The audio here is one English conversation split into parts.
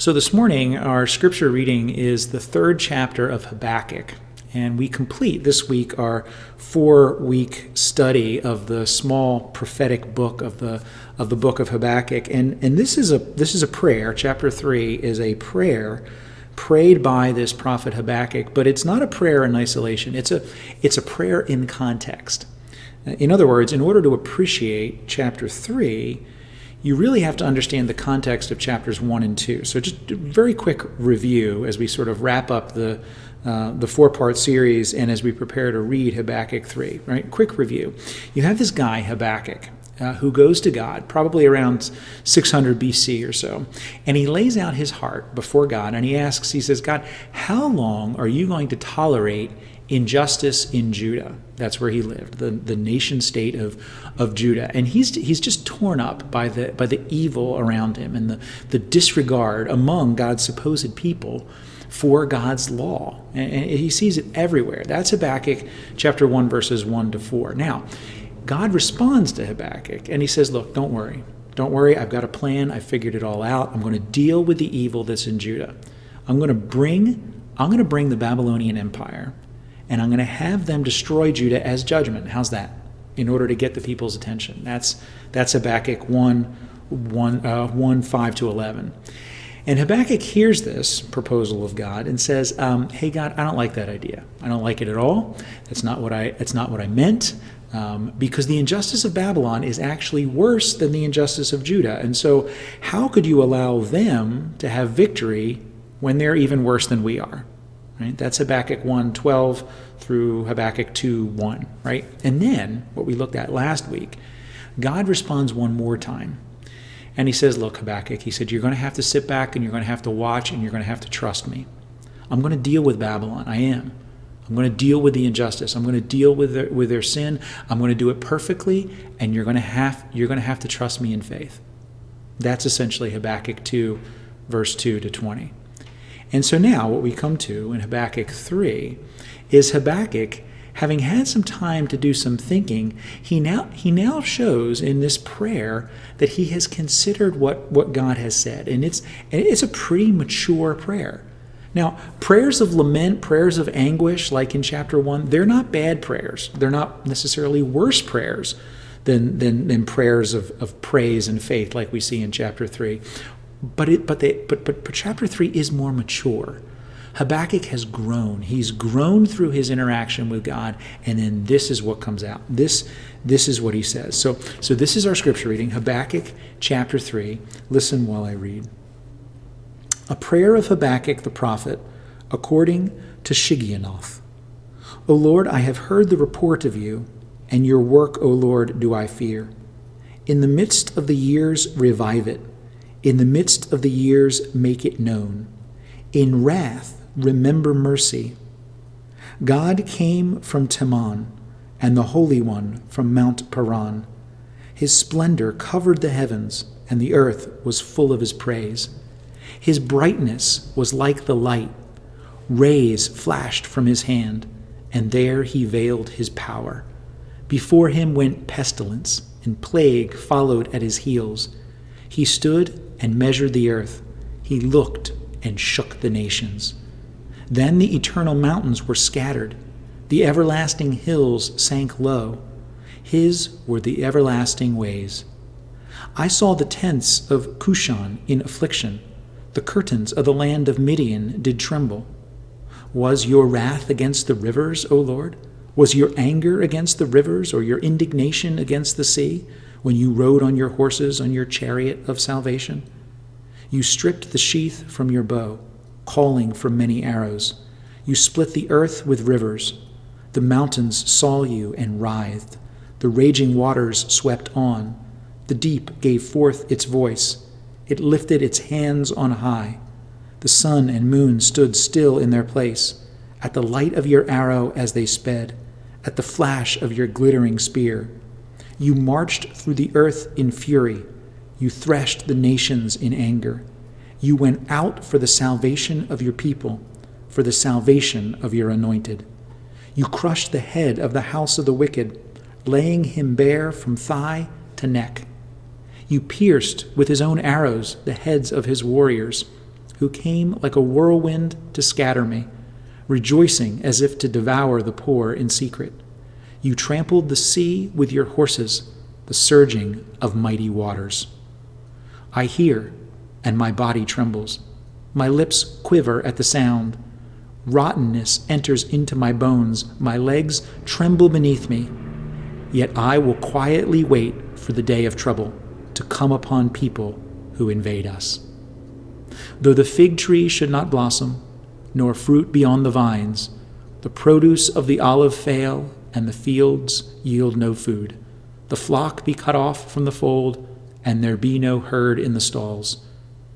So this morning, our scripture reading is the third chapter of Habakkuk, and we complete this week our 4-week study of the small prophetic book of the book of Habakkuk. And this is a prayer. Chapter 3 is a prayer prayed by this prophet Habakkuk, but it's not a prayer in isolation. It's a prayer in context. In other words, in order to appreciate chapter 3, you really have to understand the context of chapters 1 and 2. So just a very quick review as we sort of wrap up the 4-part series and as we prepare to read Habakkuk 3. Right? Quick review. You have this guy, Habakkuk, who goes to God, probably around 600 BC or so, and he lays out his heart before God, and he says, God, how long are you going to tolerate injustice in Judah? That's where he lived, the nation state of Judah. And he's just torn up by the evil around him and the disregard among God's supposed people for God's law. And he sees it everywhere. That's Habakkuk chapter 1, verses 1 to 4. Now, God responds to Habakkuk and he says, look, don't worry. Don't worry, I've got a plan. I figured it all out. I'm going to deal with the evil that's in Judah. I'm going to bring the Babylonian Empire, and I'm going to have them destroy Judah as judgment. How's that? In order to get the people's attention. That's Habakkuk 1, 5 to 11. And Habakkuk hears this proposal of God and says, hey, God, I don't like that idea. I don't like it at all. That's not what I meant. Because the injustice of Babylon is actually worse than the injustice of Judah. And so how could you allow them to have victory when they're even worse than we are? Right? That's Habakkuk 1:12 through Habakkuk 2:1, right? And then, what we looked at last week, God responds one more time. And he says, look, Habakkuk, he said, you're going to have to sit back and you're going to have to watch and you're going to have to trust me. I'm going to deal with Babylon. I am. I'm going to deal with the injustice. I'm going to deal with their sin. I'm going to do it perfectly, and you're going to have to trust me in faith. That's essentially Habakkuk 2, verse 2 to 20. And so now what we come to in Habakkuk 3 is Habakkuk, having had some time to do some thinking, he now shows in this prayer that he has considered what God has said. And it's a pretty mature prayer. Now, prayers of lament, prayers of anguish, like in chapter 1, they're not bad prayers. They're not necessarily worse prayers than prayers of praise and faith like we see in chapter 3. But chapter 3 is more mature. Habakkuk has grown. He's grown through his interaction with God, and then this is what comes out. This is what he says. So this is our scripture reading, Habakkuk chapter 3. Listen while I read. A prayer of Habakkuk the prophet, according to Shigionoth. O Lord, I have heard the report of you, and your work, O Lord, do I fear. In the midst of the years, revive it. In the midst of the years, make it known. In wrath, remember mercy. God came from Teman, and the Holy One from Mount Paran. His splendor covered the heavens, and the earth was full of his praise. His brightness was like the light. Rays flashed from his hand, and there he veiled his power. Before him went pestilence, and plague followed at his heels. He stood and measured the earth. He looked and shook the nations. Then the eternal mountains were scattered. The everlasting hills sank low. His were the everlasting ways. I saw the tents of Cushan in affliction. The curtains of the land of Midian did tremble. Was your wrath against the rivers, O Lord? Was your anger against the rivers, or your indignation against the sea, when you rode on your horses on your chariot of salvation? You stripped the sheath from your bow, calling for many arrows. You split the earth with rivers. The mountains saw you and writhed. The raging waters swept on. The deep gave forth its voice. It lifted its hands on high. The sun and moon stood still in their place, at the light of your arrow as they sped, at the flash of your glittering spear. You marched through the earth in fury. You threshed the nations in anger. You went out for the salvation of your people, for the salvation of your anointed. You crushed the head of the house of the wicked, laying him bare from thigh to neck. You pierced with his own arrows the heads of his warriors. who came like a whirlwind to scatter me, rejoicing as if to devour the poor in secret. You trampled the sea with your horses, the surging of mighty waters. I hear, and my body trembles. My lips quiver at the sound. Rottenness enters into my bones. My legs tremble beneath me. Yet I will quietly wait for the day of trouble to come upon people who invade us. Though the fig tree should not blossom, nor fruit be on the vines, the produce of the olive fail, and the fields yield no food, the flock be cut off from the fold, and there be no herd in the stalls,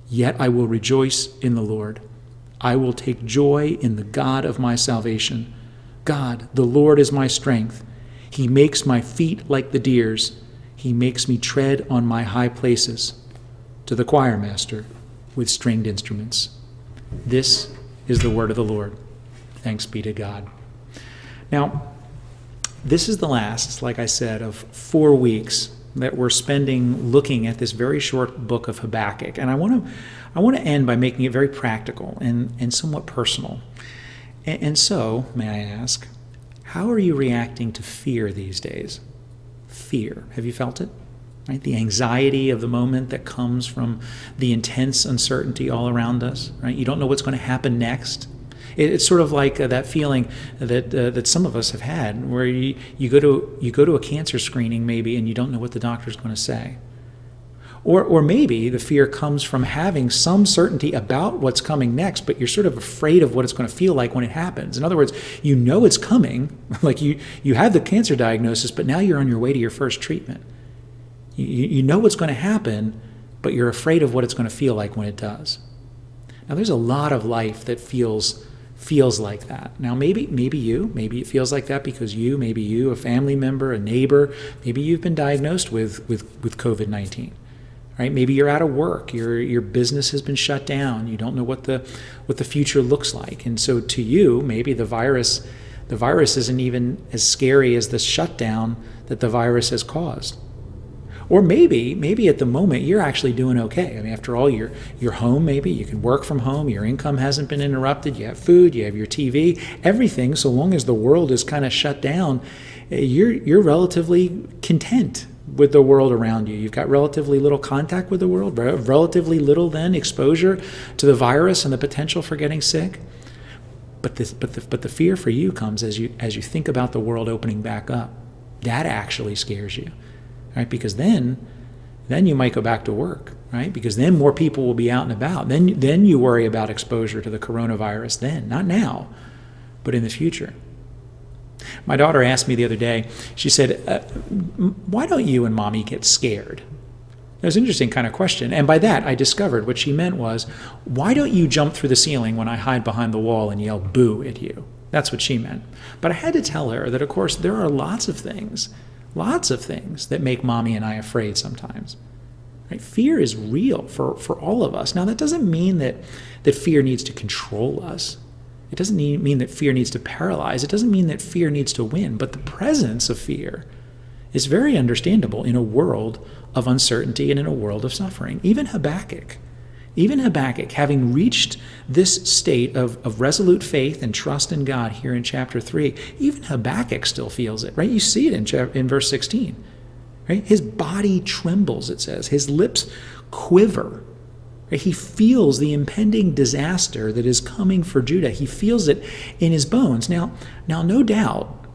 yet I will rejoice in the Lord. I will take joy in the God of my salvation. God, the Lord, is my strength. He makes my feet like the deer's. He makes me tread on my high places. To the choir master with stringed instruments. This is the word of the Lord. Thanks be to God. Now, this is the last, like I said, of 4 weeks that we're spending looking at this very short book of Habakkuk. And I want to end by making it very practical and somewhat personal. And so, may I ask, how are you reacting to fear these days? Fear. Have you felt it? Right? The anxiety of the moment that comes from the intense uncertainty all around us. Right? You don't know what's going to happen next. It's sort of like that feeling that some of us have had, where you go to a cancer screening maybe, and you don't know what the doctor's going to say. Or maybe the fear comes from having some certainty about what's coming next, but you're sort of afraid of what it's going to feel like when it happens. In other words, you know it's coming, like you have the cancer diagnosis, but now you're on your way to your first treatment. You know what's going to happen, but you're afraid of what it's going to feel like when it does. Now, there's a lot of life that feels like that. Now, maybe it feels like that because maybe you, a family member, a neighbor, maybe you've been diagnosed with COVID-19. Right? Maybe you're out of work. Your business has been shut down. You don't know what the future looks like. And so to you, maybe the virus isn't even as scary as the shutdown that the virus has caused. Or maybe at the moment you're actually doing okay. I mean, after all, you're home. Maybe you can work from home. Your income hasn't been interrupted. You have food. You have your TV. Everything. So long as the world is kind of shut down, you're relatively content with the world around you. You've got relatively little contact with the world, relatively little then exposure to the virus and the potential for getting sick. But the fear for you comes as you think about the world opening back up. That actually scares you, right? Because then you might go back to work, right? Because then more people will be out and about. Then you worry about exposure to the coronavirus. Then, not now, but in the future. My daughter asked me the other day, she said, why don't you and Mommy get scared? It was an interesting kind of question. And by that, I discovered what she meant was, why don't you jump through the ceiling when I hide behind the wall and yell boo at you? That's what she meant. But I had to tell her that, of course, there are lots of things that make Mommy and I afraid sometimes. Right? Fear is real for all of us. Now, that doesn't mean that fear needs to control us. It doesn't mean that fear needs to paralyze. It doesn't mean that fear needs to win. But the presence of fear is very understandable in a world of uncertainty and in a world of suffering. Even Habakkuk, having reached this state of resolute faith and trust in God here in chapter 3, even Habakkuk still feels it, right? You see it in verse 16, right? His body trembles, it says. His lips quiver. Right? He feels the impending disaster that is coming for Judah. He feels it in his bones. Now, no doubt,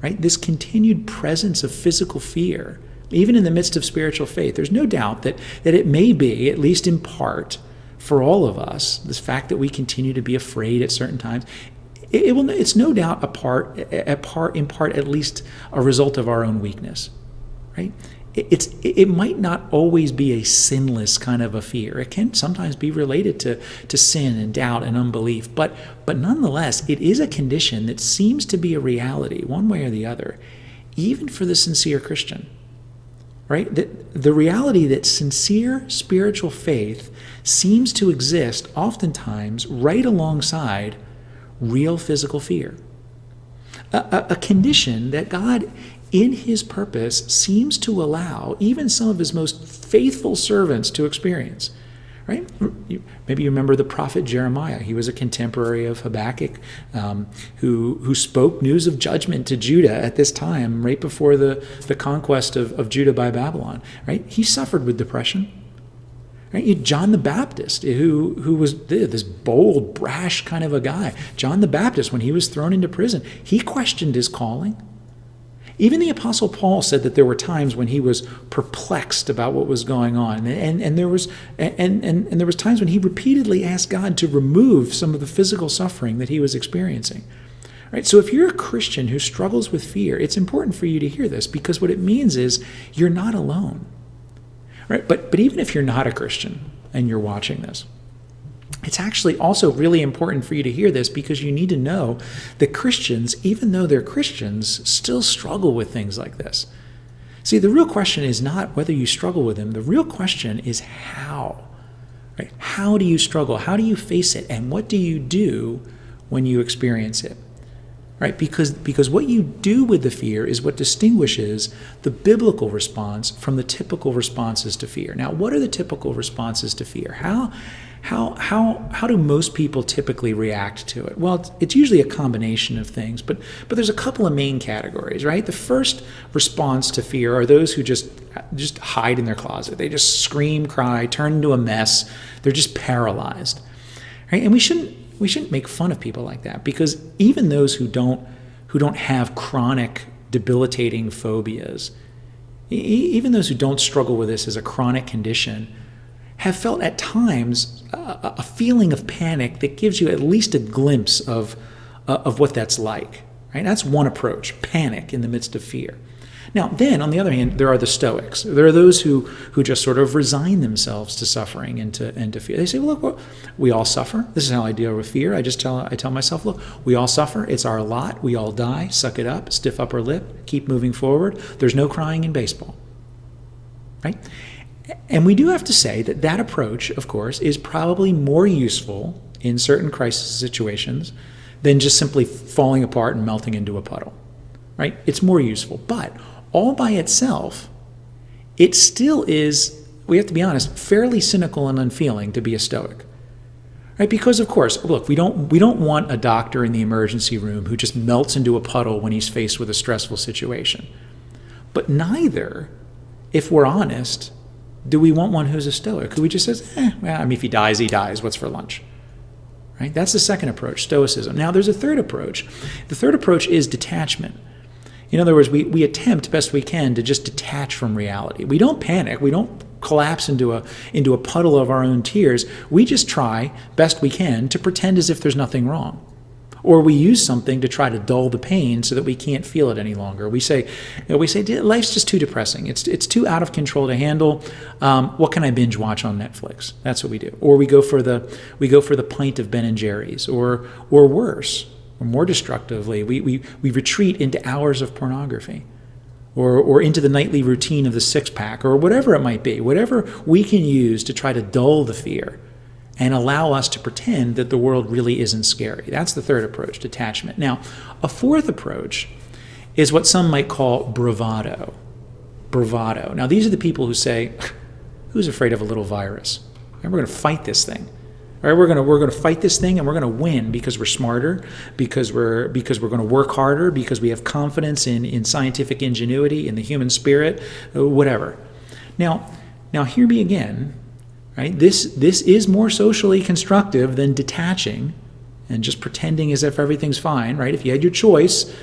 right? This continued presence of physical fear, even in the midst of spiritual faith, there's no doubt that it may be, at least in part, for all of us, this fact that we continue to be afraid at certain times, it's no doubt in part at least a result of our own weakness, right? It might not always be a sinless kind of a fear. It can sometimes be related to sin and doubt and unbelief, but nonetheless, it is a condition that seems to be a reality, one way or the other, even for the sincere Christian. Right? The reality that sincere spiritual faith seems to exist oftentimes right alongside real physical fear. A condition that God, in his purpose, seems to allow even some of his most faithful servants to experience. right? Maybe you remember the prophet Jeremiah. He was a contemporary of Habakkuk, who spoke news of judgment to Judah at this time, right before the conquest of Judah by Babylon, right? He suffered with depression. Right? John the Baptist, who was this bold, brash kind of a guy. John the Baptist, when he was thrown into prison, he questioned his calling. Even the Apostle Paul said that there were times when he was perplexed about what was going on, and there was times when he repeatedly asked God to remove some of the physical suffering that he was experiencing. Right? So if you're a Christian who struggles with fear, it's important for you to hear this, because what it means is you're not alone. Right? But even if you're not a Christian and you're watching this, it's actually also really important for you to hear this, because you need to know that Christians, even though they're Christians, still struggle with things like this. See, the real question is not whether you struggle with them. The real question is how. Right? How do you struggle? How do you face it? And what do you do when you experience it? Right? Because what you do with the fear is what distinguishes the biblical response from the typical responses to fear. Now, what are the typical responses to fear? How do most people typically react to it? Well, it's usually a combination of things, but there's a couple of main categories, right? The first response to fear are those who just hide in their closet. They just scream, cry, turn into a mess. They're just paralyzed, right? And we shouldn't make fun of people like that, because even those who don't have chronic debilitating phobias, even those who don't struggle with this as a chronic condition, have felt at times a feeling of panic that gives you at least a glimpse of what that's like. Right? That's one approach, panic in the midst of fear. Now, then, on the other hand, there are the Stoics. There are those who just sort of resign themselves to suffering and to fear. They say, well, look, we all suffer. This is how I deal with fear. I tell myself, look, we all suffer. It's our lot. We all die. Suck it up. Stiff upper lip. Keep moving forward. There's no crying in baseball. Right? And we do have to say that approach, of course, is probably more useful in certain crisis situations than just simply falling apart and melting into a puddle. Right? It's more useful. But all by itself, it still is, we have to be honest, fairly cynical and unfeeling to be a Stoic. Right? Because, of course, look, we don't want a doctor in the emergency room who just melts into a puddle when he's faced with a stressful situation. But neither, if we're honest, do we want one who's a Stoic, who just says, if he dies, he dies. What's for lunch? Right? That's the second approach, Stoicism. Now, there's a third approach. The third approach is detachment. In other words, we attempt best we can to just detach from reality. We don't panic. We don't collapse into a puddle of our own tears. We just try best we can to pretend as if there's nothing wrong. Or we use something to try to dull the pain so that we can't feel it any longer. We say life's just too depressing. It's too out of control to handle. What can I binge watch on Netflix? That's what we do. Or we go for the pint of Ben and Jerry's, or worse. Or more destructively, we retreat into hours of pornography, or into the nightly routine of the six-pack, or whatever it might be, whatever we can use to try to dull the fear and allow us to pretend that the world really isn't scary. That's the third approach, detachment. Now, a fourth approach is what some might call bravado. Bravado. Now, these are the people who say, who's afraid of a little virus? And we're going to fight this thing. All right, we're going to fight this thing, and we're going to win because we're smarter, because we're going to work harder, because we have confidence in scientific ingenuity, in the human spirit, whatever. Now hear me again. Right? This is more socially constructive than detaching and just pretending as if everything's fine. Right? If you had your choice,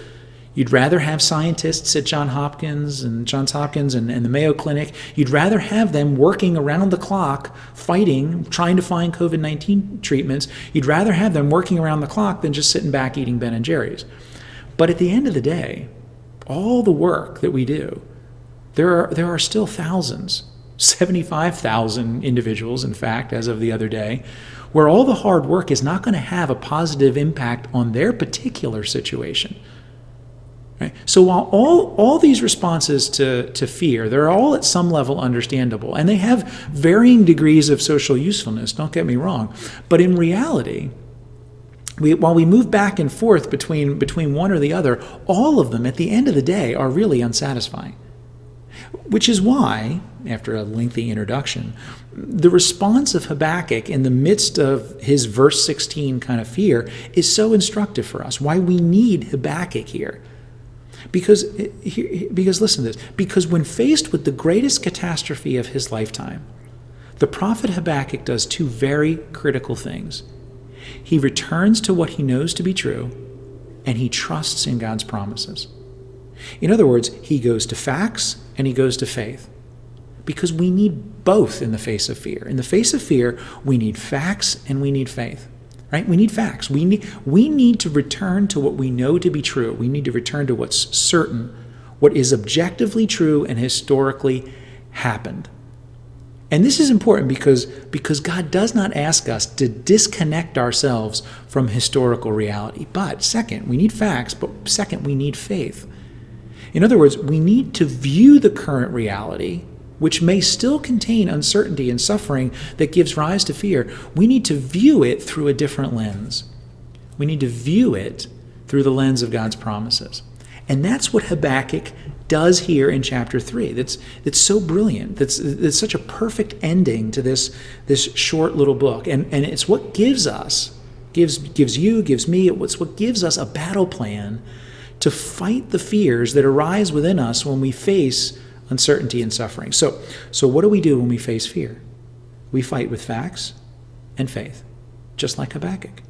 you'd rather have scientists at Johns Hopkins and the Mayo Clinic. You'd rather have them working around the clock, fighting, trying to find COVID-19 treatments. You'd rather have them working around the clock than just sitting back eating Ben and Jerry's. But at the end of the day, all the work that we do, there are still thousands, 75,000 individuals, in fact, as of the other day, where all the hard work is not going to have a positive impact on their particular situation. Right? So while all these responses to fear, they're all at some level understandable, and they have varying degrees of social usefulness, don't get me wrong, but in reality, while we move back and forth between one or the other, all of them at the end of the day are really unsatisfying. Which is why, after a lengthy introduction. The response of Habakkuk in the midst of his verse 16 kind of fear is so instructive for us. Why we need Habakkuk here. Because listen to this. Because when faced with the greatest catastrophe of his lifetime, the prophet Habakkuk does two very critical things. He returns to what he knows to be true, and he trusts in God's promises. In other words, he goes to facts and he goes to faith. Because we need both in the face of fear. In the face of fear, we need facts and we need faith. Right? We need facts. We need to return to what we know to be true. We need to return to what's certain, what is objectively true and historically happened. And this is important because God does not ask us to disconnect ourselves from historical reality. But second, we need facts, but second, we need faith. In other words, we need to view the current reality, which may still contain uncertainty and suffering that gives rise to fear. We need to view it through a different lens. We need to view it through the lens of God's promises. And that's what Habakkuk does here in chapter 3. That's so brilliant. That's such a perfect ending to this short little book. And it's what gives us, gives me, it's what gives us a battle plan to fight the fears that arise within us when we face uncertainty and suffering. So what do we do when we face fear? We fight with facts and faith, just like Habakkuk.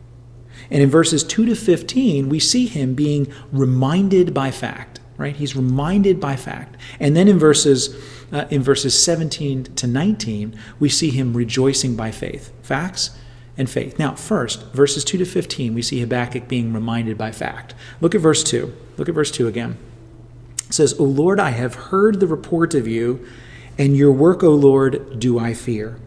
And in verses 2 to 15, we see him being reminded by fact, right? He's reminded by fact. And then in verses 17 to 19, we see him rejoicing by faith, facts and faith. Now, first, verses 2 to 15, we see Habakkuk being reminded by fact. Look at verse 2. Look at verse 2 again. It says, O Lord, I have heard the report of you, and your work, O Lord, do I fear.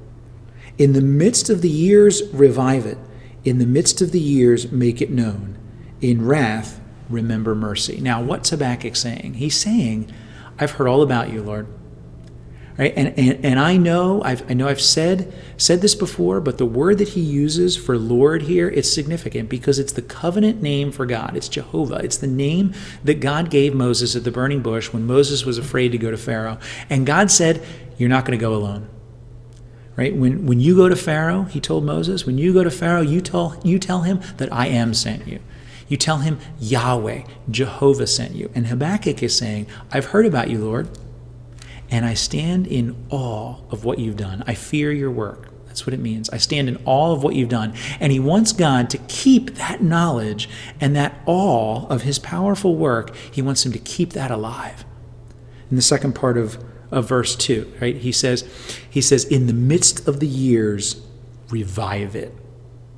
In the midst of the years, revive it. In the midst of the years, make it known. In wrath, remember mercy. Now, what's Habakkuk saying? He's saying, I've heard all about you, Lord. Right? And I know I've said this before, but the word that he uses for Lord here, it's significant because it's the covenant name for God. It's Jehovah. It's the name that God gave Moses at the burning bush when Moses was afraid to go to Pharaoh. And God said, you're not going to go alone. Right? When you go to Pharaoh, he told Moses, when you go to Pharaoh, you tell him that I am sent you. You tell him Yahweh, Jehovah sent you. And Habakkuk is saying, I've heard about you, Lord. And I stand in awe of what you've done. I fear your work. That's what it means. I stand in awe of what you've done. And he wants God to keep that knowledge and that awe of his powerful work. He wants him to keep that alive. In the second part of verse 2, right? He says, in the midst of the years, revive it.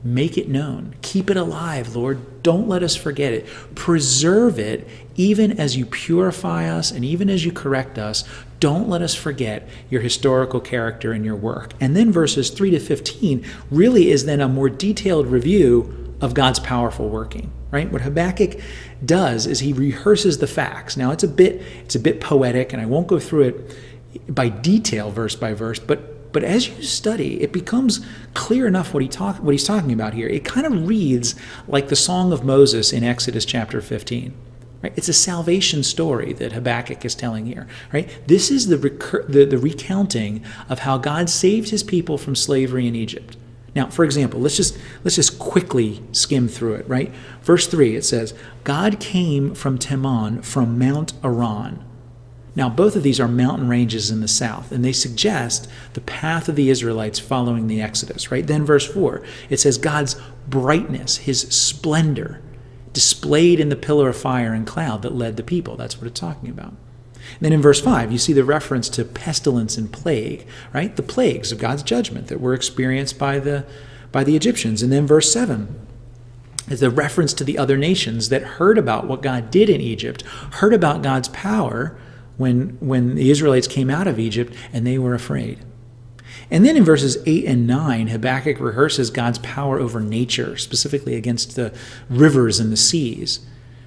Make it known. Keep it alive, Lord. Don't let us forget it. Preserve it even as you purify us and even as you correct us. Don't let us forget your historical character and your work. And then verses 3 to 15 really is then a more detailed review of God's powerful working, right? What Habakkuk does is he rehearses the facts. Now it's a bit poetic, and I won't go through it by detail verse by verse, but as you study, it becomes clear enough what he's talking about here. It kind of reads like the Song of Moses in Exodus chapter 15. Right? It's a salvation story that Habakkuk is telling here. Right? This is the recounting of how God saved his people from slavery in Egypt. Now, for example, let's just quickly skim through it. Right? Verse 3, it says, God came from Teman, from Mount Aran. Now, both of these are mountain ranges in the south, and they suggest the path of the Israelites following the Exodus, right? Then verse 4, it says God's brightness, his splendor, displayed in the pillar of fire and cloud that led the people. That's what it's talking about. And then in verse 5, you see the reference to pestilence and plague, right? The plagues of God's judgment that were experienced by the Egyptians. And then verse 7, is the reference to the other nations that heard about what God did in Egypt, heard about God's power when the Israelites came out of Egypt, and they were afraid. And then in verses 8 and 9, Habakkuk rehearses God's power over nature, specifically against the rivers and the seas.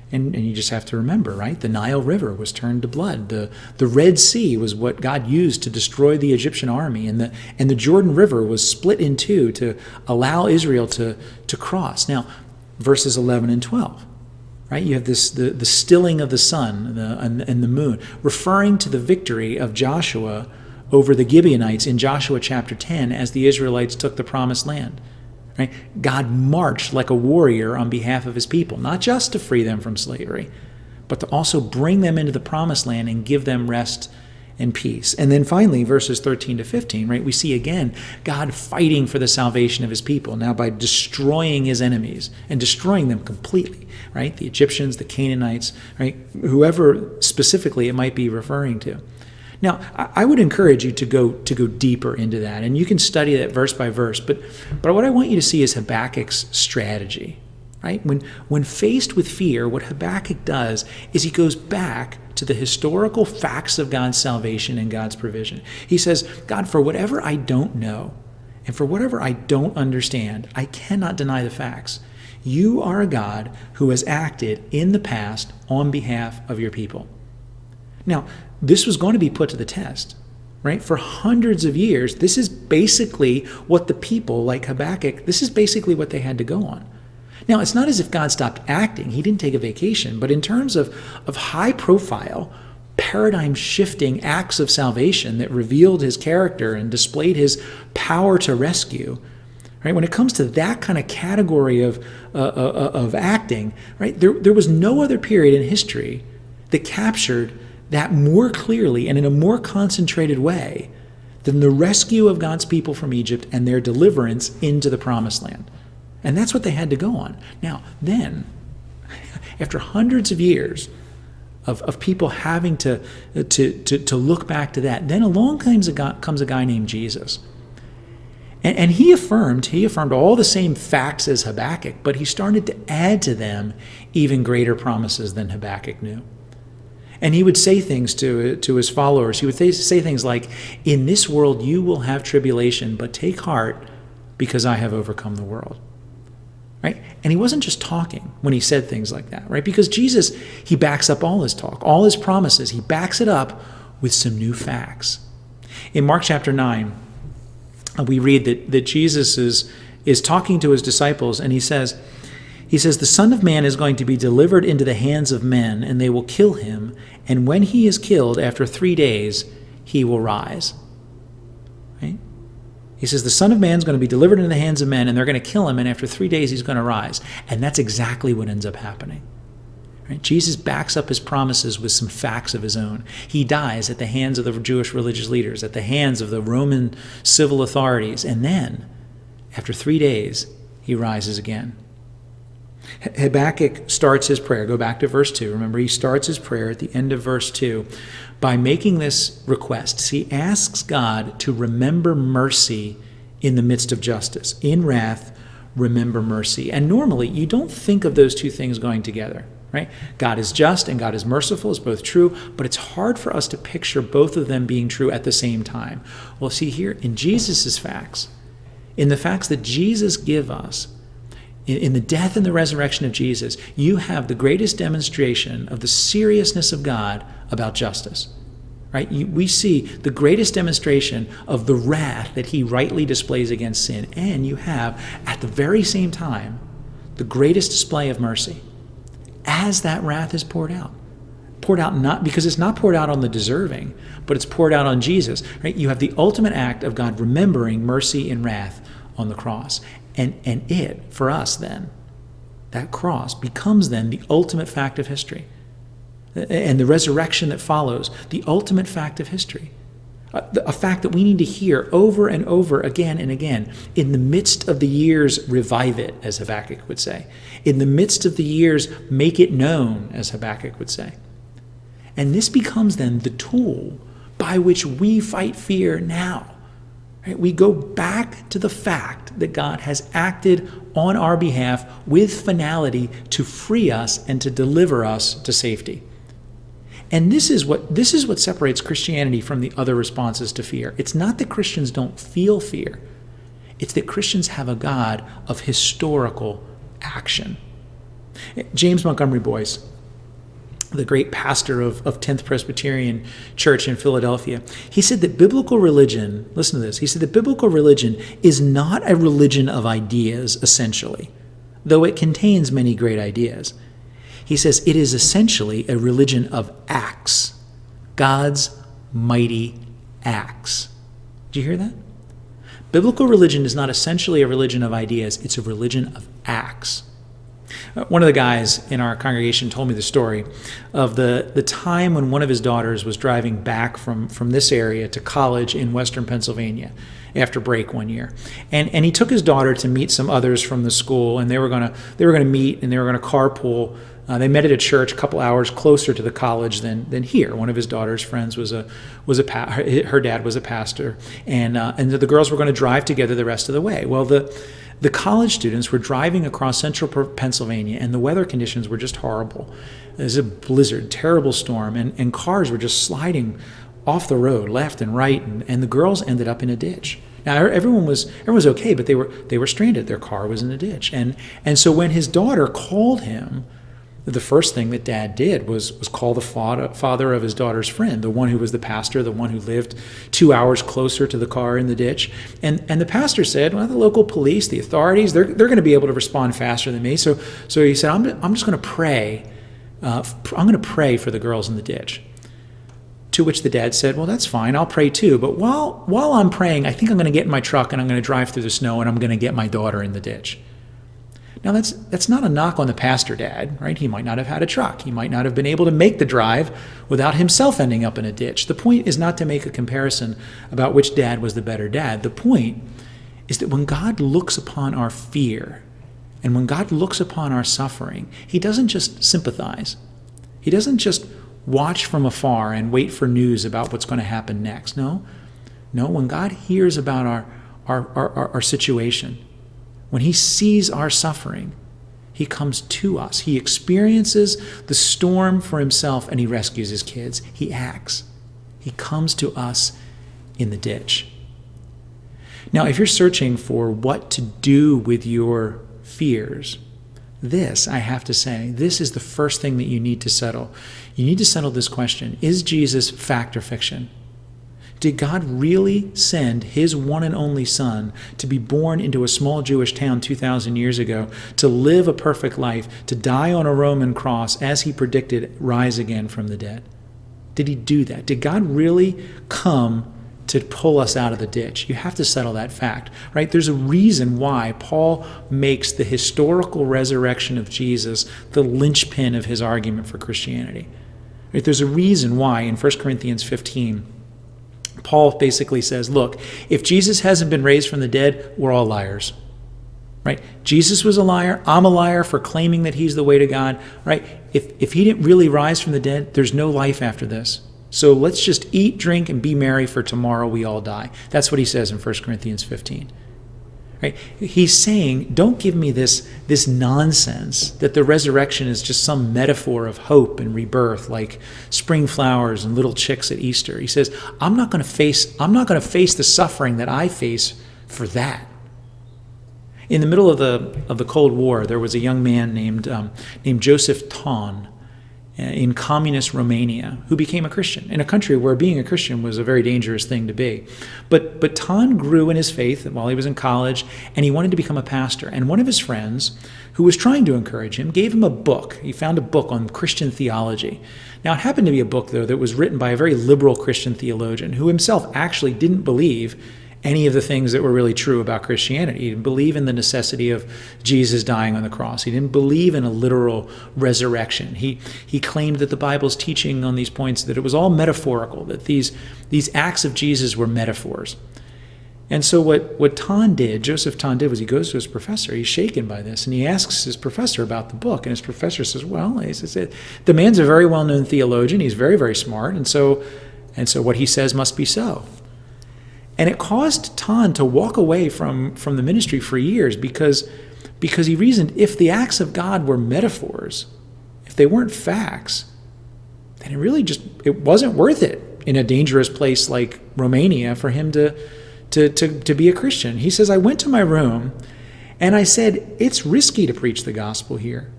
And you just have to remember, right? The Nile River was turned to blood. The Red Sea was what God used to destroy the Egyptian army. And the Jordan River was split in two to allow Israel to cross. Now, verses 11 and 12. Right? You have the stilling of the sun and the moon, referring to the victory of Joshua over the Gibeonites in Joshua chapter 10 as the Israelites took the promised land. Right? God marched like a warrior on behalf of his people, not just to free them from slavery, but to also bring them into the promised land and give them rest and peace. And then finally, verses 13 to 15, right, we see again God fighting for the salvation of his people, now by destroying his enemies and destroying them completely, right? The Egyptians, the Canaanites, right? Whoever specifically it might be referring to. Now, I would encourage you to go deeper into that, and you can study that verse by verse, but what I want you to see is Habakkuk's strategy. Right? When faced with fear, what Habakkuk does is he goes back to the historical facts of God's salvation and God's provision. He says, God, for whatever I don't know and for whatever I don't understand, I cannot deny the facts. You are a God who has acted in the past on behalf of your people. Now, this was going to be put to the test. Right? For hundreds of years, this is basically what the people like Habakkuk, this is basically what they had to go on. Now, it's not as if God stopped acting. He didn't take a vacation. But in terms of high-profile, paradigm-shifting acts of salvation that revealed his character and displayed his power to rescue, right? When it comes to that kind of category of acting, right, there was no other period in history that captured that more clearly and in a more concentrated way than the rescue of God's people from Egypt and their deliverance into the Promised Land. And that's what they had to go on. Now, then, after hundreds of years of people having to look back to that, then along comes a guy named Jesus. And he affirmed all the same facts as Habakkuk, but he started to add to them even greater promises than Habakkuk knew. And he would say things to his followers. He would say things like, in this world you will have tribulation, but take heart because I have overcome the world. Right? And he wasn't just talking when he said things like that, right? Because Jesus, he backs up all his talk, all his promises. He backs it up with some new facts. In Mark chapter 9, we read that Jesus is talking to his disciples, and he says, the Son of Man is going to be delivered into the hands of men, and they will kill him. And when he is killed, after 3 days, he will rise. Right? He says the Son of Man is going to be delivered into the hands of men, and they're going to kill him, and after 3 days he's going to rise. And that's exactly what ends up happening. Right? Jesus backs up his promises with some facts of his own. He dies at the hands of the Jewish religious leaders, at the hands of the Roman civil authorities, and then, after 3 days, he rises again. Habakkuk starts his prayer. Go back to verse 2. Remember, he starts his prayer at the end of verse 2 by making this request. He asks God to remember mercy in the midst of justice. In wrath, remember mercy. And normally, you don't think of those two things going together, right? God is just and God is merciful is both true, but it's hard for us to picture both of them being true at the same time. Well, see here, in Jesus' facts, in the facts that Jesus gives us, in the death and the resurrection of Jesus, you have the greatest demonstration of the seriousness of God about justice. Right? We see the greatest demonstration of the wrath that he rightly displays against sin. And you have, at the very same time, the greatest display of mercy as that wrath is poured out. Poured out not because it's not poured out on the deserving, but it's poured out on Jesus. Right? You have the ultimate act of God remembering mercy and wrath on the cross. And it, for us then, that cross becomes then the ultimate fact of history. And the resurrection that follows, the ultimate fact of history. A fact that we need to hear over and over again and again. In the midst of the years, revive it, as Habakkuk would say. In the midst of the years, make it known, as Habakkuk would say. And this becomes then the tool by which we fight fear now. Right? We go back to the fact that God has acted on our behalf with finality to free us and to deliver us to safety. And this is what separates Christianity from the other responses to fear. It's not that Christians don't feel fear. It's that Christians have a God of historical action. James Montgomery Boyce, the great pastor of 10th Presbyterian Church in Philadelphia, he said that biblical religion, listen to this, he said that biblical religion is not a religion of ideas, essentially, though it contains many great ideas. He says it is essentially a religion of acts, God's mighty acts. Did you hear that? Biblical religion is not essentially a religion of ideas. It's a religion of acts. One of the guys in our congregation told me the story of the time when one of his daughters was driving back from this area to college in western Pennsylvania after break one year. And he took his daughter to meet some others from the school, and they were gonna meet, and they were gonna carpool. They met at a church a couple hours closer to the college than here. One of his daughter's friends her dad was a pastor, and the girls were going to drive together the rest of the way. Well, the college students were driving across central Pennsylvania, and the weather conditions were just horrible. It was a blizzard, terrible storm, and cars were just sliding off the road left and right, and the girls ended up in a ditch. Now everyone was okay, but they were stranded. Their car was in a ditch, and so when his daughter called him, the first thing that Dad did was call the father of his daughter's friend, the one who was the pastor, the one who lived 2 hours closer to the car in the ditch. And the pastor said, well, the local police, the authorities, they're going to be able to respond faster than me. So he said, I'm just going to pray. I'm going to pray for the girls in the ditch. To which the dad said, well, that's fine. I'll pray too. But while I'm praying, I think I'm going to get in my truck and I'm going to drive through the snow and I'm going to get my daughter in the ditch. Now, that's not a knock on the pastor dad, right? He might not have had a truck. He might not have been able to make the drive without himself ending up in a ditch. The point is not to make a comparison about which dad was the better dad. The point is that when God looks upon our fear and when God looks upon our suffering, he doesn't just sympathize. He doesn't just watch from afar and wait for news about what's going to happen next. No, when God hears about our situation, when he sees our suffering, he comes to us. He experiences the storm for himself and he rescues his kids. He acts. He comes to us in the ditch. Now, if you're searching for what to do with your fears, this, I have to say, this is the first thing that you need to settle. You need to settle this question: is Jesus fact or fiction? Did God really send his one and only son to be born into a small Jewish town 2,000 years ago, to live a perfect life, to die on a Roman cross, as he predicted, rise again from the dead? Did he do that? Did God really come to pull us out of the ditch? You have to settle that fact, right? There's a reason why Paul makes the historical resurrection of Jesus the linchpin of his argument for Christianity. Right? There's a reason why in 1 Corinthians 15, Paul basically says, look, if Jesus hasn't been raised from the dead, we're all liars, right? Jesus was a liar. I'm a liar for claiming that he's the way to God, right? If he didn't really rise from the dead, there's no life after this. So let's just eat, drink, and be merry, for tomorrow we all die. That's what he says in 1 Corinthians 15. Right? He's saying, don't give me this nonsense that the resurrection is just some metaphor of hope and rebirth, like spring flowers and little chicks at Easter. He says, I'm not going to face the suffering that I face for that. In the middle of the Cold War, there was a young man named Joseph Ton in communist Romania who became a Christian in a country where being a Christian was a very dangerous thing to be. But Ton grew in his faith while he was in college, and he wanted to become a pastor. And one of his friends, who was trying to encourage him, gave him a book. He found a book on Christian theology. Now, it happened to be a book, though, that was written by a very liberal Christian theologian who himself actually didn't believe any of the things that were really true about Christianity. He didn't believe in the necessity of Jesus dying on the cross. He didn't believe in a literal resurrection. He claimed that the Bible's teaching on these points, that it was all metaphorical, that these acts of Jesus were metaphors. And so what Joseph Ton did, was he goes to his professor. He's shaken by this, and he asks his professor about the book. And his professor says, well, he says, the man's a very well-known theologian. He's very, very smart. And so what he says must be so. And it caused Ton to walk away from the ministry for years because he reasoned, if the acts of God were metaphors, if they weren't facts, then it wasn't worth it in a dangerous place like Romania for him to be a Christian. He says, I went to my room and I said, it's risky to preach the gospel here.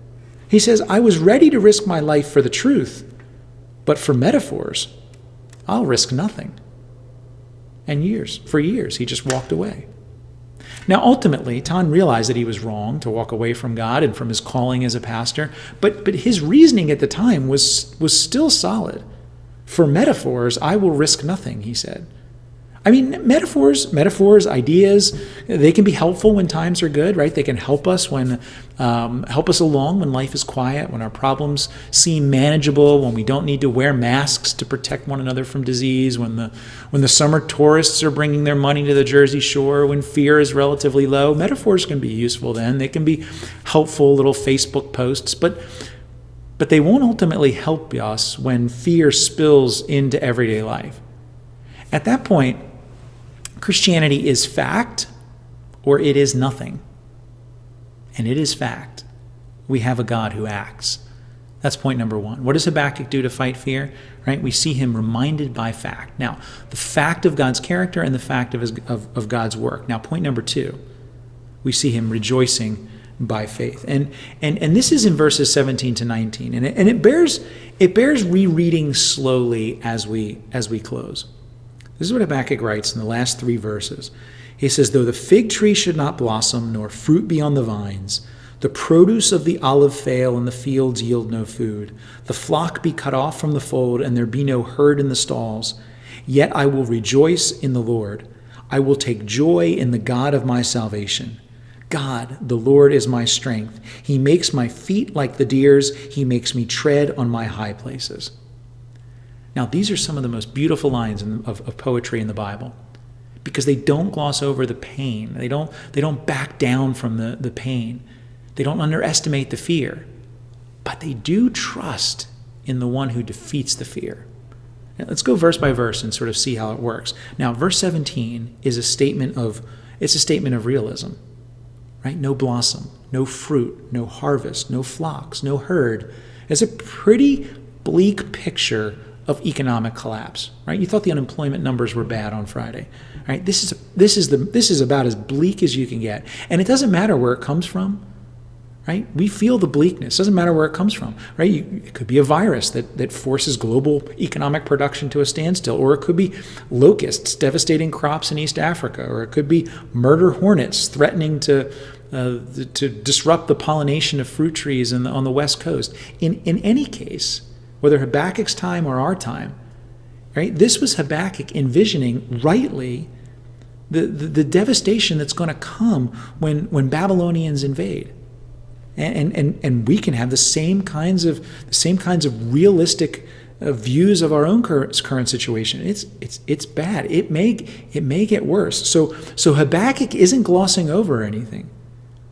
He says, I was ready to risk my life for the truth, but for metaphors, I'll risk nothing. And for years, he just walked away. Now, ultimately, Ton realized that he was wrong to walk away from God and from his calling as a pastor, but his reasoning at the time was still solid. For metaphors, I will risk nothing, he said. I mean, metaphors, ideas, they can be helpful when times are good, right? They can help us help us along when life is quiet, when our problems seem manageable, when we don't need to wear masks to protect one another from disease, when the summer tourists are bringing their money to the Jersey Shore, when fear is relatively low. Metaphors can be useful then. They can be helpful little Facebook posts, but they won't ultimately help us when fear spills into everyday life. At that point, Christianity is fact or it is nothing. And it is fact. We have a God who acts. That's point number one. What does Habakkuk do to fight fear? Right? We see him reminded by fact. Now, the fact of God's character and the fact of God's work. Now, point number two, we see him rejoicing by faith. And this is in verses 17 to 19. And it bears rereading slowly as we close. This is what Habakkuk writes in the last three verses. He says, though the fig tree should not blossom, nor fruit be on the vines, the produce of the olive fail, and the fields yield no food, the flock be cut off from the fold, and there be no herd in the stalls, yet I will rejoice in the Lord. I will take joy in the God of my salvation. God, the Lord, is my strength. He makes my feet like the deer's. He makes me tread on my high places. Now, these are some of the most beautiful lines of poetry in the Bible because they don't gloss over the pain. They don't back down from the pain. They don't underestimate the fear, but they do trust in the one who defeats the fear. Now, let's go verse by verse and sort of see how it works. Now, verse 17 is a statement of realism, right? No blossom, no fruit, no harvest, no flocks, no herd. It's a pretty bleak picture of economic collapse, right? You thought the unemployment numbers were bad on Friday, right? This is about as bleak as you can get, and it doesn't matter where it comes from, right? We feel the bleakness. It doesn't matter where it comes from, right? It could be a virus that forces global economic production to a standstill, or it could be locusts devastating crops in East Africa, or it could be murder hornets threatening to disrupt the pollination of fruit trees on the West Coast. In any case, whether Habakkuk's time or our time, right? This was Habakkuk envisioning rightly the devastation that's going to come when Babylonians invade. And we can have the same kinds of realistic views of our own current situation. It's bad. It may get worse. So Habakkuk isn't glossing over anything,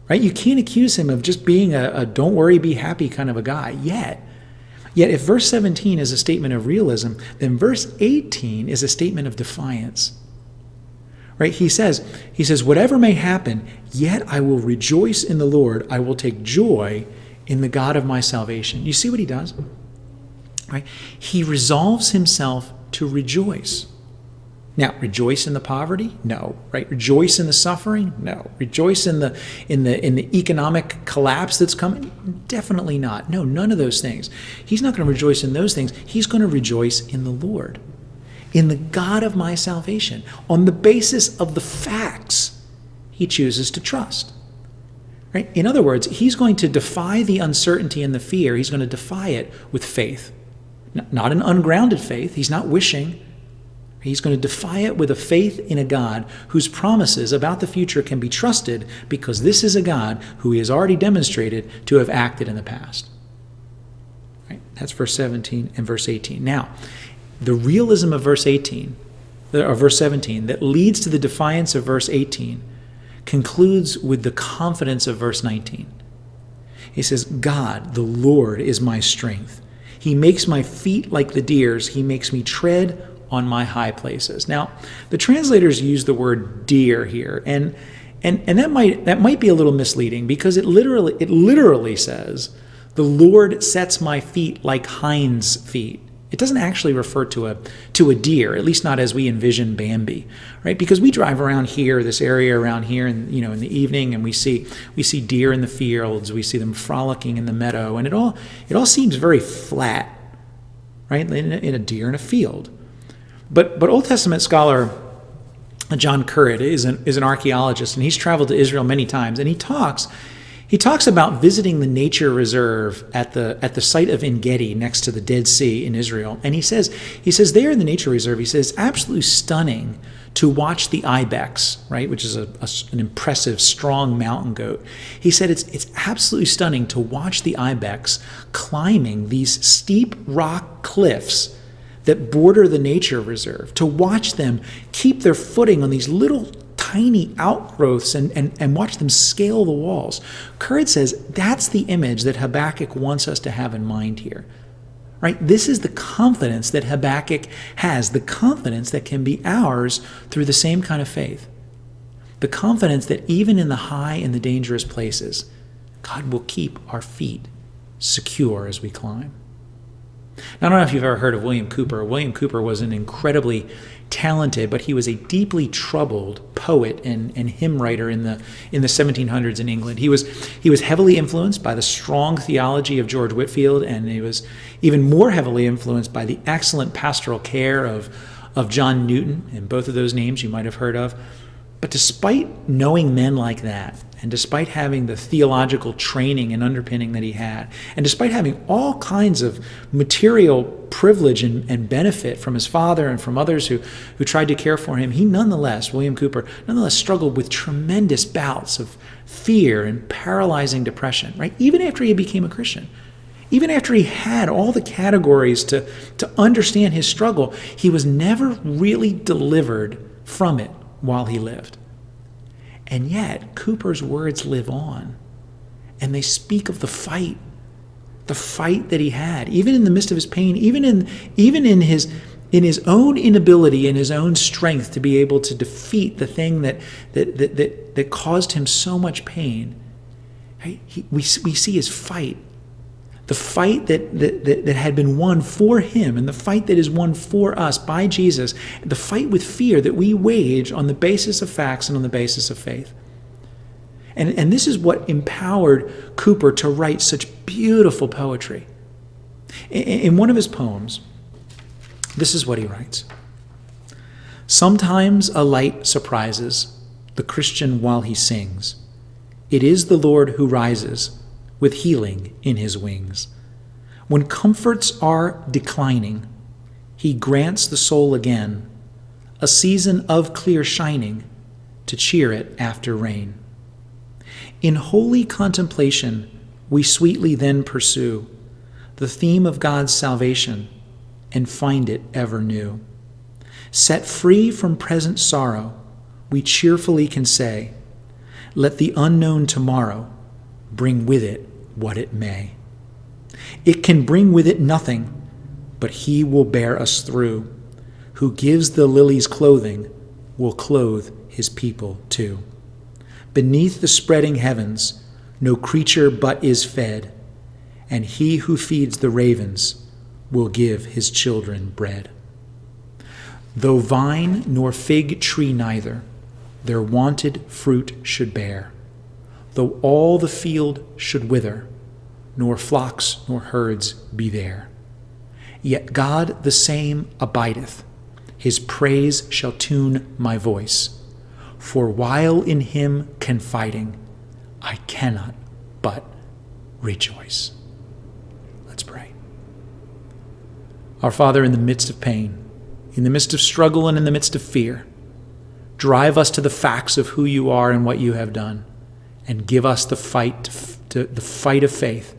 right? You can't accuse him of just being a don't worry, be happy kind of a guy Yet if verse 17 is a statement of realism, then verse 18 is a statement of defiance. Right? He says, whatever may happen, yet I will rejoice in the Lord. I will take joy in the God of my salvation. You see what he does? Right? He resolves himself to rejoice. Now, rejoice in the poverty? No. Right? Rejoice in the suffering? No. Rejoice in the economic collapse that's coming? Definitely not. No, none of those things. He's not going to rejoice in those things. He's going to rejoice in the Lord, in the God of my salvation, on the basis of the facts he chooses to trust. Right? In other words, he's going to defy the uncertainty and the fear. He's going to defy it with faith. Not an ungrounded faith. He's not wishing. He's going to defy it with a faith in a God whose promises about the future can be trusted because this is a God who he has already demonstrated to have acted in the past. Right? That's verse 17 and verse 18. Now, the realism of verse 17 that leads to the defiance of verse 18 concludes with the confidence of verse 19. He says, God, the Lord, is my strength. He makes my feet like the deer's. He makes me tread on my high places. Now, the translators use the word deer here, and that might be a little misleading because it literally says, the Lord sets my feet like hinds' feet. It doesn't actually refer to a deer, at least not as we envision Bambi, right? Because we drive around here, this area around here, and in the evening, and we see deer in the fields, we see them frolicking in the meadow, and it all seems very flat, right? In a deer in a field. But Old Testament scholar John Currid is an archaeologist, and he's traveled to Israel many times, and he talks about visiting the nature reserve at the site of En-Gedi next to the Dead Sea in Israel. And he says there in the nature reserve, he says, it's absolutely stunning to watch the ibex, right, which is an impressive, strong mountain goat. He said it's absolutely stunning to watch the ibex climbing these steep rock cliffs that border the nature reserve, to watch them keep their footing on these little tiny outgrowths and watch them scale the walls. Currid says that's the image that Habakkuk wants us to have in mind here. Right? This is the confidence that Habakkuk has, the confidence that can be ours through the same kind of faith. The confidence that even in the high and the dangerous places, God will keep our feet secure as we climb. Now, I don't know if you've ever heard of William Cowper. William Cowper was an incredibly talented, but he was a deeply troubled poet and hymn writer in the 1700s in England. He was heavily influenced by the strong theology of George Whitefield, and he was even more heavily influenced by the excellent pastoral care of John Newton, and both of those names you might have heard of. But despite knowing men like that, and despite having the theological training and underpinning that he had, and despite having all kinds of material privilege and benefit from his father and from others who tried to care for him, he William Cowper, struggled with tremendous bouts of fear and paralyzing depression, right? Even after he became a Christian. Even after he had all the categories to understand his struggle, he was never really delivered from it while he lived. And yet, Cowper's words live on, and they speak of the fight that he had, even in the midst of his pain, even in his own inability and his own strength to be able to defeat the thing that caused him so much pain. Right? We see his fight. The fight that had been won for him, and the fight that is won for us by Jesus, the fight with fear that we wage on the basis of facts and on the basis of faith. And this is what empowered Cowper to write such beautiful poetry. In one of his poems, this is what he writes. Sometimes a light surprises the Christian while he sings. It is the Lord who rises with healing in his wings. When comforts are declining, he grants the soul again a season of clear shining to cheer it after rain. In holy contemplation, we sweetly then pursue the theme of God's salvation and find it ever new. Set free from present sorrow, we cheerfully can say, let the unknown tomorrow bring with it what it may. It can bring with it nothing, but he will bear us through. Who gives the lilies clothing will clothe his people too. Beneath the spreading heavens, no creature but is fed, and he who feeds the ravens will give his children bread. Though vine nor fig tree neither, their wonted fruit should bear. Though all the field should wither, nor flocks nor herds be there. Yet God the same abideth, his praise shall tune my voice. For while in him confiding, I cannot but rejoice. Let's pray. Our Father, in the midst of pain, in the midst of struggle and in the midst of fear, drive us to the facts of who you are and what you have done, and give us the fight of faith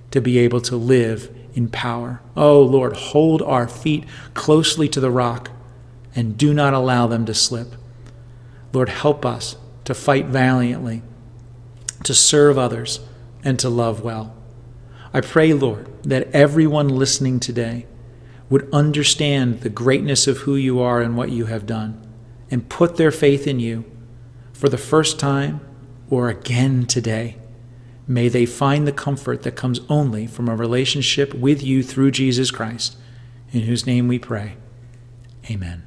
to be able to live in power. Oh, Lord, hold our feet closely to the rock and do not allow them to slip. Lord, help us to fight valiantly, to serve others, and to love well. I pray, Lord, that everyone listening today would understand the greatness of who you are and what you have done, and put their faith in you for the first time or again today. May they find the comfort that comes only from a relationship with you through Jesus Christ, in whose name we pray. Amen.